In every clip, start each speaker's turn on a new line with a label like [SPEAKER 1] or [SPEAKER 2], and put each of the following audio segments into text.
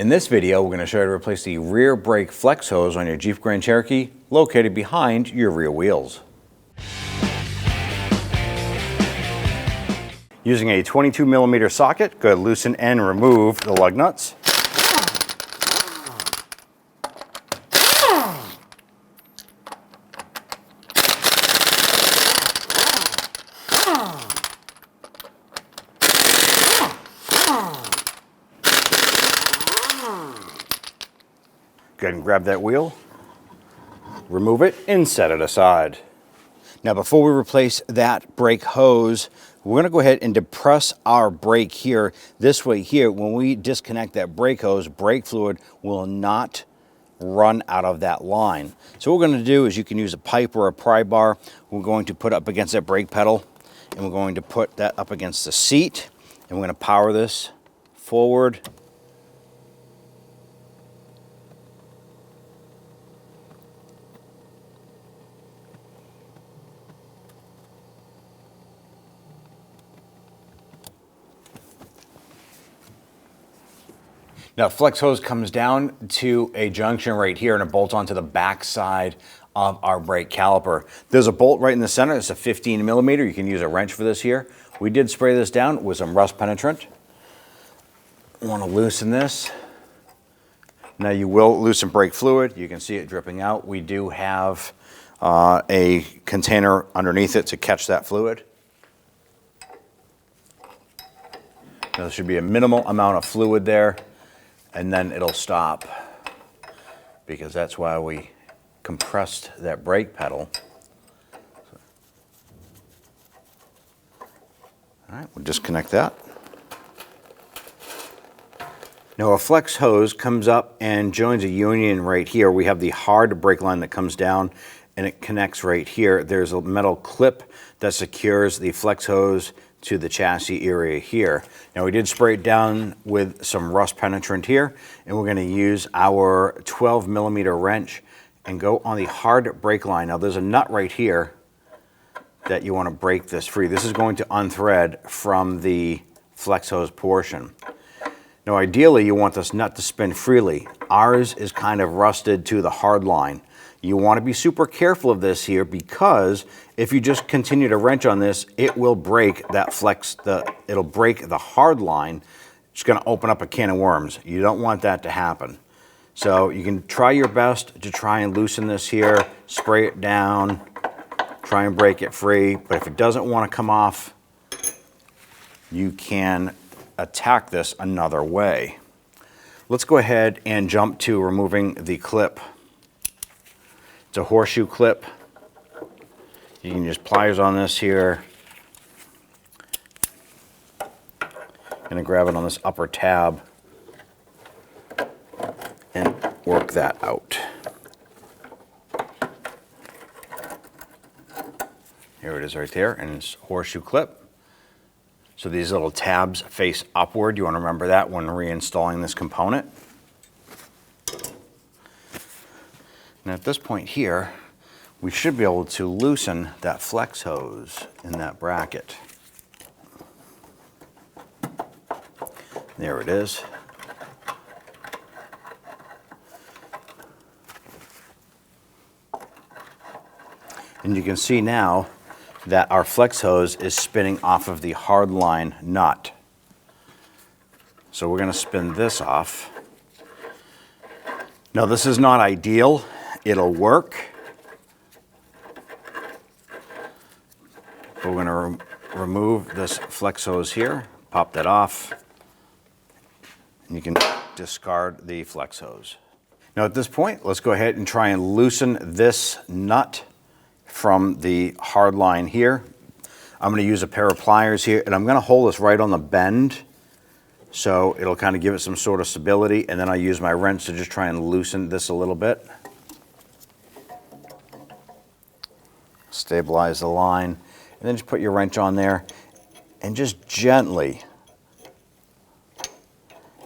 [SPEAKER 1] In this video, we're going to show you how to replace the rear brake flex hose on your Jeep Grand Cherokee located behind your rear wheels. Using a 22mm socket, go ahead, loosen and remove the lug nuts. Go ahead and grab that wheel, remove it, and set it aside. Now, before we replace that brake hose, we're going to go ahead and depress our brake here. This way here, when we disconnect that brake hose, brake fluid will not run out of that line. So what we're going to do is you can use a pipe or a pry bar. We're going to put up against that brake pedal, and we're going to put that up against the seat, and we're going to power this forward. Now, flex hose comes down to a junction right here and it bolts onto the back side of our brake caliper. There's a bolt right in the center. It's a 15mm. You can use a wrench for this here. We did spray this down with some rust penetrant. Want to loosen this. Now you will lose some brake fluid. You can see it dripping out. We do have a container underneath it to catch that fluid. Now, there should be a minimal amount of fluid there, and then it'll stop, because that's why we compressed that brake pedal. All right, we'll disconnect that. Now, a flex hose comes up and joins a union right here. We have the hard brake line that comes down and it connects right here. There's a metal clip that secures the flex hose to the chassis area here. Now, we did spray it down with some rust penetrant here, and we're going to use our 12mm wrench and go on the hard brake line. Now, there's a nut right here that you want to break this free. This is going to unthread from the flex hose portion. Now, ideally, you want this nut to spin freely. Ours is kind of rusted to the hard line. You want to be super careful of this here, because if you just continue to wrench on this, it will break that it'll break the hard line. It's going to open up a can of worms. You don't want that to happen. So you can try your best to try and loosen this here, spray it down, try and break it free. But if it doesn't want to come off, you can attack this another way. Let's go ahead and jump to removing the clip. It's a horseshoe clip. You can use pliers on this here. Gonna grab it on this upper tab and work that out. Here it is right there, and it's a horseshoe clip. So these little tabs face upward. You want to remember that when reinstalling this component. And at this point here, we should be able to loosen that flex hose in that bracket. There it is. And you can see now that our flex hose is spinning off of the hard line nut. So we're going to spin this off. Now, this is not ideal. It'll work. But we're going to remove this flex hose here, pop that off, and you can discard the flex hose. Now, at this point, let's go ahead and try and loosen this nut from the hard line here. I'm going to use a pair of pliers here, and I'm going to hold this right on the bend so it'll kind of give it some sort of stability, and then I use my wrench to just try and loosen this a little bit. Stabilize the line, and then just put your wrench on there and just gently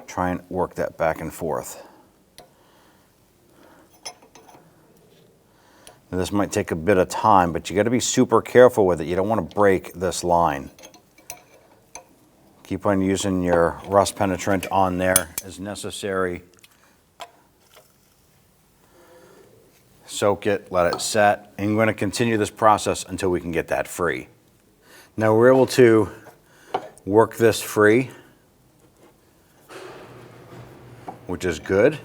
[SPEAKER 1] try and work that back and forth. Now, this might take a bit of time, but you got to be super careful with it. You don't want to break this line. Keep on using your rust penetrant on there as necessary. Soak it, let it set, and we're going to continue this process until we can get that free. Now we're able to work this free, which is good.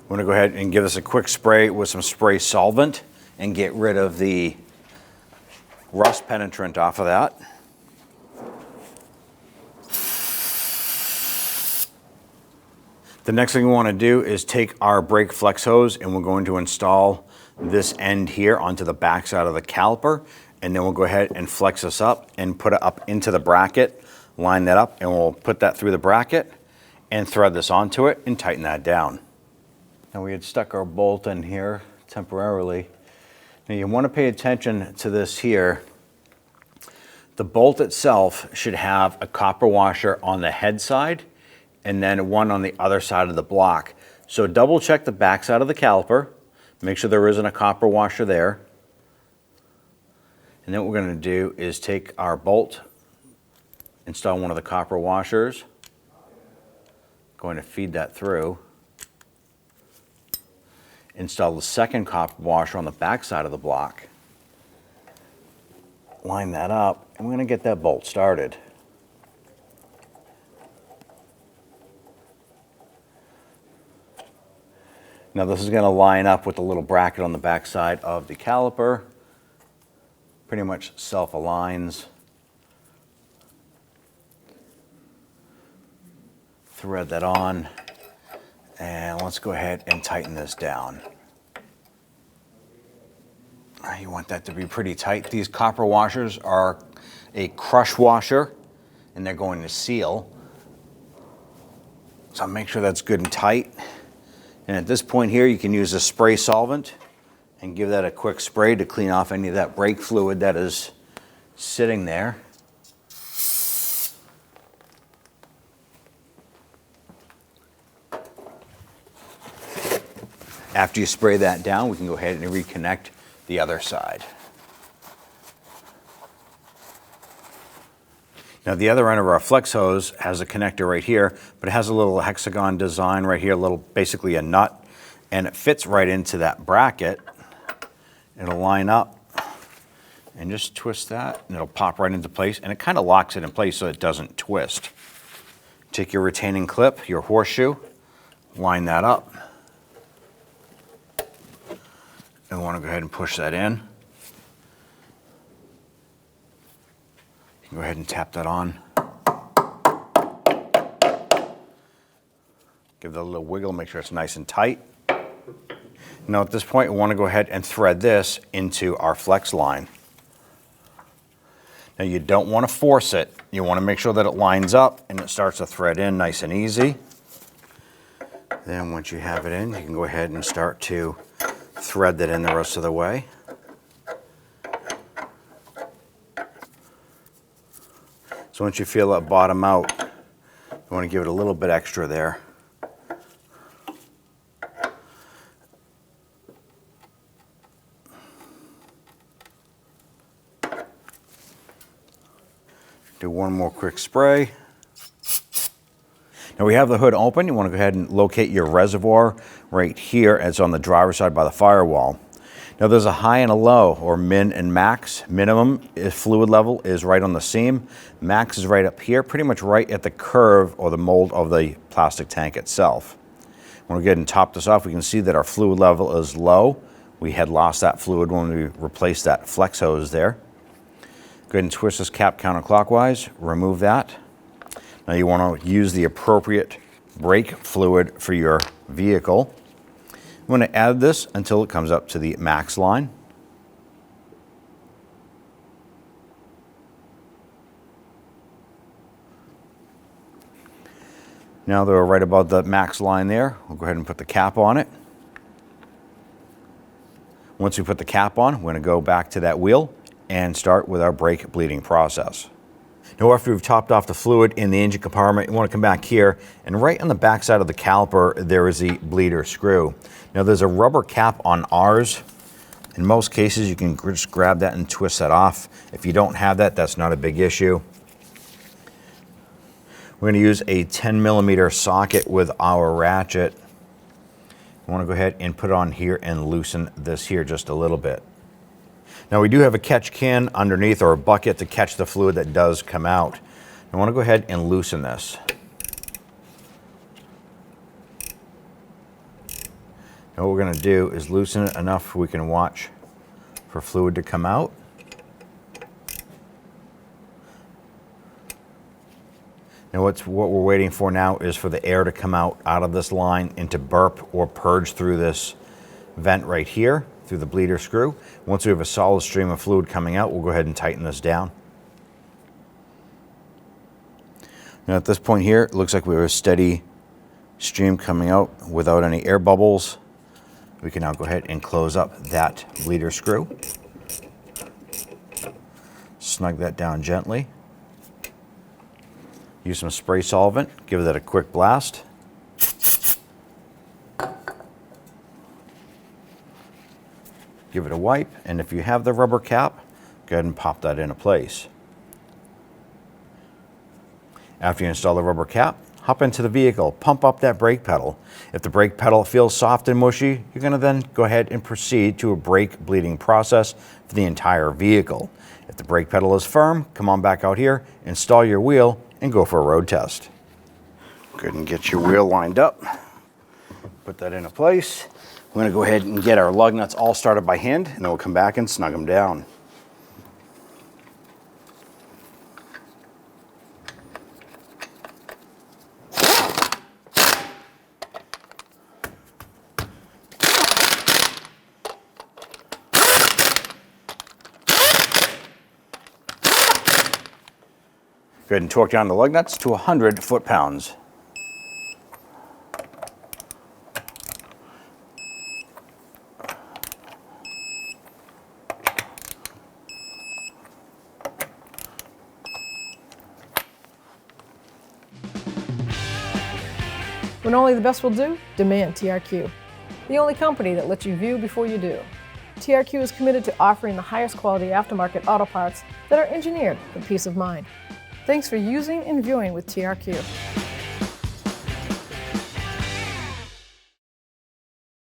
[SPEAKER 1] We're going to go ahead and give this a quick spray with some spray solvent and get rid of the rust penetrant off of that. The next thing we want to do is take our brake flex hose and we're going to install this end here onto the back side of the caliper, and then we'll go ahead and flex this up and put it up into the bracket, line that up, and we'll put that through the bracket and thread this onto it and tighten that down. Now we had stuck our bolt in here temporarily. Now you want to pay attention to this here. The bolt itself should have a copper washer on the head side and then one on the other side of the block. So double check the back side of the caliper, make sure there isn't a copper washer there. And then what we're going to do is take our bolt, install one of the copper washers, going to feed that through, install the second copper washer on the back side of the block, line that up, and we're going to get that bolt started. Now this is going to line up with the little bracket on the back side of the caliper. Pretty much self-aligns. Thread that on, and let's go ahead and tighten this down. You want that to be pretty tight. These copper washers are a crush washer and they're going to seal. So make sure that's good and tight. And at this point here, you can use a spray solvent and give that a quick spray to clean off any of that brake fluid that is sitting there. After you spray that down, we can go ahead and reconnect the other side. Now the other end of our flex hose has a connector right here, but it has a little hexagon design right here, basically a nut, and it fits right into that bracket. It'll line up and just twist that, and it'll pop right into place, and it kind of locks it in place so it doesn't twist. Take your retaining clip, your horseshoe, line that up. And we want to go ahead and push that in. You can go ahead and tap that on. Give that a little wiggle, make sure it's nice and tight. Now at this point, we want to go ahead and thread this into our flex line. Now you don't want to force it. You want to make sure that it lines up and it starts to thread in nice and easy. Then once you have it in, you can go ahead and start to thread that in the rest of the way. So once you feel it bottom out, you want to give it a little bit extra there. Do one more quick spray. Now we have the hood open. You want to go ahead and locate your reservoir right here. It's on the driver's side by the firewall. Now there's a high and a low, or min and max. Minimum fluid level is right on the seam. Max is right up here, pretty much right at the curve or the mold of the plastic tank itself. When we go ahead and top this off, we can see that our fluid level is low. We had lost that fluid when we replaced that flex hose there. Go ahead and twist this cap counterclockwise, remove that. Now you want to use the appropriate brake fluid for your vehicle. I'm going to add this until it comes up to the max line. Now that we're right above the max line there, we'll go ahead and put the cap on it. Once we put the cap on, we're going to go back to that wheel and start with our brake bleeding process. Now after we've topped off the fluid in the engine compartment, you want to come back here, and right on the back side of the caliper there is the bleeder screw. Now there's a rubber cap on ours. In most cases you can just grab that and twist that off. If you don't have that, that's not a big issue. We're going to use a 10mm socket with our ratchet. I want to go ahead and put it on here and loosen this here just a little bit. Now we do have a catch can underneath, or a bucket, to catch the fluid that does come out. I want to go ahead and loosen this. And what we're going to do is loosen it enough we can watch for fluid to come out. Now what we're waiting for now is for the air to come out of this line and to burp or purge through this vent right here, through the bleeder screw. Once we have a solid stream of fluid coming out, we'll go ahead and tighten this down. Now at this point here, it looks like we have a steady stream coming out without any air bubbles. We can now go ahead and close up that bleeder screw. Snug that down gently. Use some spray solvent, give that a quick blast. Give it a wipe, and if you have the rubber cap, go ahead and pop that into place. After you install the rubber cap, hop into the vehicle, pump up that brake pedal. If the brake pedal feels soft and mushy, you're going to then go ahead and proceed to a brake bleeding process for the entire vehicle. If the brake pedal is firm, come on back out here, install your wheel, and go for a road test. Go ahead and get your wheel lined up. Put that into place. We're going to go ahead and get our lug nuts all started by hand, and then we'll come back and snug them down. Go ahead and torque down the lug nuts to 100 foot-pounds.
[SPEAKER 2] When only the best will do, demand TRQ. The only company that lets you view before you do. TRQ is committed to offering the highest quality aftermarket auto parts that are engineered for peace of mind. Thanks for using and viewing with TRQ.